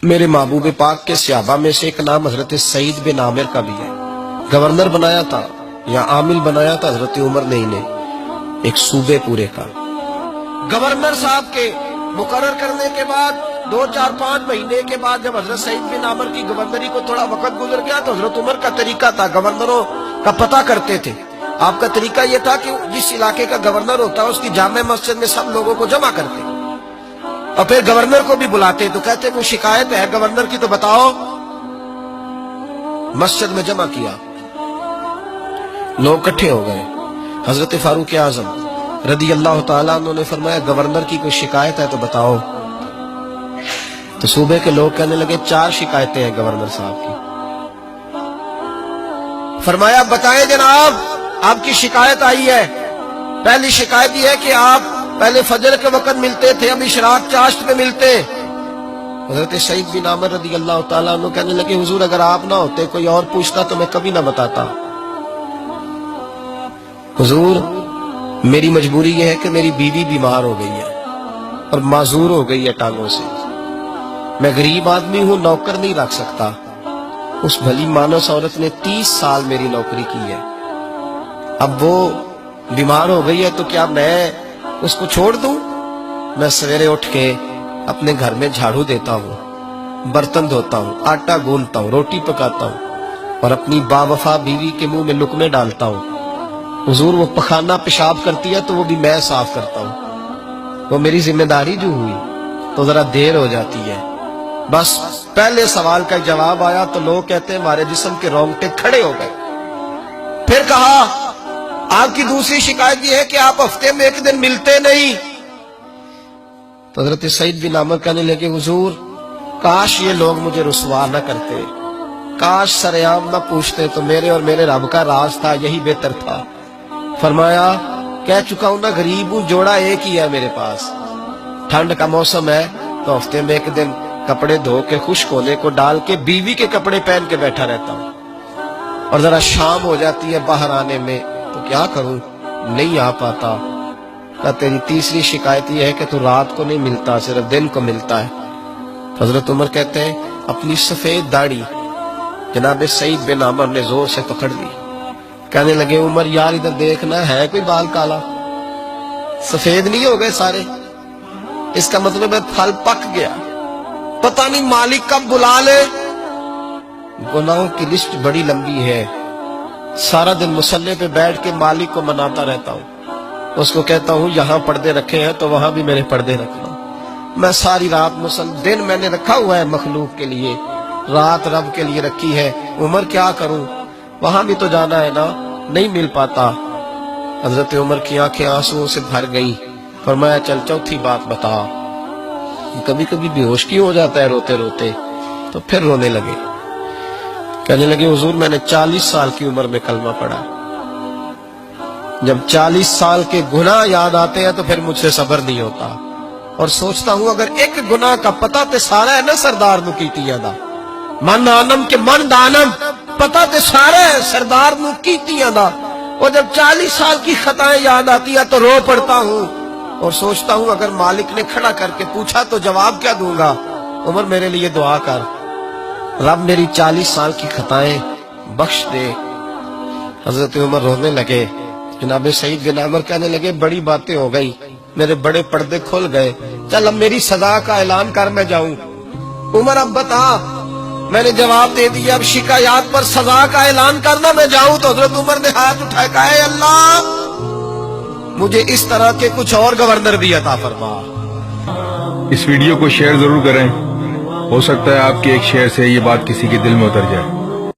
میرے محبوب پاک کے صحابہ میں سے ایک نام حضرت سعید بن عامر کا بھی ہے. گورنر بنایا تھا یا عامل بنایا تھا حضرت عمر نے انہیں ایک صوبے پورے کا. گورنر صاحب کے مقرر کرنے کے بعد 2-4-5 مہینے کے بعد جب حضرت سعید بن عامر کی گورنری کو تھوڑا وقت گزر گیا تو حضرت عمر کا طریقہ تھا، گورنروں کا پتہ کرتے تھے. آپ کا طریقہ یہ تھا کہ جس علاقے کا گورنر ہوتا ہے اس کی جامع مسجد میں سب لوگوں کو جمع کرتے اور پھر گورنر کو بھی بلاتے تو کہتے کوئی شکایت ہے گورنر کی تو بتاؤ. مسجد میں جمع کیا، لوگ اکٹھے ہو گئے. حضرت فاروق اعظم رضی اللہ تعالیٰ عنہ نے فرمایا گورنر کی کوئی شکایت ہے تو بتاؤ. تو صوبے کے لوگ کہنے لگے 4 شکایتیں ہیں گورنر صاحب کی. فرمایا بتائیں جناب، آپ کی شکایت آئی ہے. پہلی شکایت یہ ہے کہ آپ پہلے فجر کے وقت ملتے تھے، اب اشراق چاشت میں ملتے. حضرت سعید بن عامر رضی اللہ تعالیٰ عنہ کہنے لگے حضور اگر آپ نہ ہوتے کوئی اور پوچھتا تو میں کبھی نہ بتاتا. حضور میری مجبوری یہ ہے کہ میری بیوی بیمار ہو گئی ہے اور معذور ہو گئی ہے ٹانگوں سے. میں غریب آدمی ہوں، نوکر نہیں رکھ سکتا. اس بھلی مانس عورت نے 30 سال میری نوکری کی ہے، اب وہ بیمار ہو گئی ہے تو کیا میں اس کو چھوڑ دوں؟ میں سویرے اٹھ کے اپنے گھر میں جھاڑو دیتا ہوں، برتن دھوتا ہوں، آٹا گوندتا ہوں، روٹی پکاتا ہوں اور اپنی باوفا بیوی کے منہ میں لقمے ڈالتا ہوں. حضور وہ پخانہ پیشاب کرتی ہے تو وہ بھی میں صاف کرتا ہوں. وہ میری ذمہ داری جو ہوئی تو ذرا دیر ہو جاتی ہے. بس پہلے سوال کا جواب آیا تو لوگ کہتے ہیں ہمارے جسم کے رونگٹے کھڑے ہو گئے. پھر کہا آپ کی دوسری شکایت یہ ہے کہ آپ ہفتے میں ایک دن ملتے نہیں. تو حضرت سعید بن عامر کہنے لگے حضور کاش یہ لوگ مجھے رسوا نہ کرتے، کاش سریعام نہ پوچھتے تو میرے اور میرے رب کا راز تھا، یہی بہتر تھا. فرمایا کہہ چکا ہوں نا غریب ہوں، جوڑا ایک ہی ہے میرے پاس. ٹھنڈ کا موسم ہے تو ہفتے میں ایک دن کپڑے دھو کے خشک ہونے کو ڈال کے بیوی کے کپڑے پہن کے بیٹھا رہتا ہوں اور ذرا شام ہو جاتی ہے باہر آنے میں تو کیا کروں نہیں آ پاتا. کہا تیری تیسری شکایت یہ ہے کہ تو رات کو نہیں ملتا، صرف دن کو ملتا ہے. حضرت عمر کہتے ہیں اپنی سفید داڑھی جناب سعید بن عامر نے زور سے پکڑ لی. کہنے لگے عمر یار ادھر دیکھنا ہے کوئی بال کالا، سفید نہیں ہو گئے سارے؟ اس کا مطلب ہے پھل پک گیا، پتہ نہیں مالک کب بلا لے. گناہوں کی لسٹ بڑی لمبی ہے. سارا دن مصلے پہ بیٹھ کے مالک کو مناتا رہتا ہوں، اس کو کہتا ہوں یہاں پردے رکھے ہیں تو وہاں بھی میرے پردے رکھنا. میں ساری رات دن میں نے رکھا ہوا ہے مخلوق کے لیے، رات رب کے لیے رکھی ہے. عمر کیا کروں، وہاں بھی تو جانا ہے نا، نہیں مل پاتا. حضرت عمر کی آنکھیں آنسوؤں سے بھر گئی. فرمایا چل چوتھی بات بتا. کبھی کبھی بے ہوش کی ہو جاتا ہے روتے روتے. تو پھر رونے لگے. کہنے لگے حضور میں نے 40 سال کی عمر میں کلمہ پڑھا. جب 40 سال کے گناہ یاد آتے ہیں تو پھر مجھ سے صبر نہیں ہوتا اور سوچتا ہوں اگر ایک گناہ کا پتہ تے سارا ہے نا سردار نو کیتیاں دا من آنم کے من دانم، پتہ تے سارا ہے سردار نو کیتیاں دا. اور جب 40 سال کی خطائیں یاد آتی ہیں تو رو پڑتا ہوں اور سوچتا ہوں اگر مالک نے کھڑا کر کے پوچھا تو جواب کیا دوں گا. عمر میرے لیے دعا کر، رب میری 40 سال کی خطائیں بخش دے. حضرت عمر رونے لگے. جناب سعید بن عامر کہنے لگے بڑی باتیں ہو گئی، میرے بڑے پردے کھل گئے، چل اب میری سزا کا اعلان کر میں جاؤں. عمر اب بتا. میں نے جواب دے دیا اب شکایات پر سزا کا اعلان کرنا میں جاؤں. تو حضرت عمر نے ہاتھ اٹھائے کہا اے اللہ مجھے اس طرح کے کچھ اور گورنر بھی عطا فرما. اس ویڈیو کو شیئر ضرور کریں، ہو سکتا ہے آپ کے ایک شیئر سے یہ بات کسی کے دل میں اتر جائے.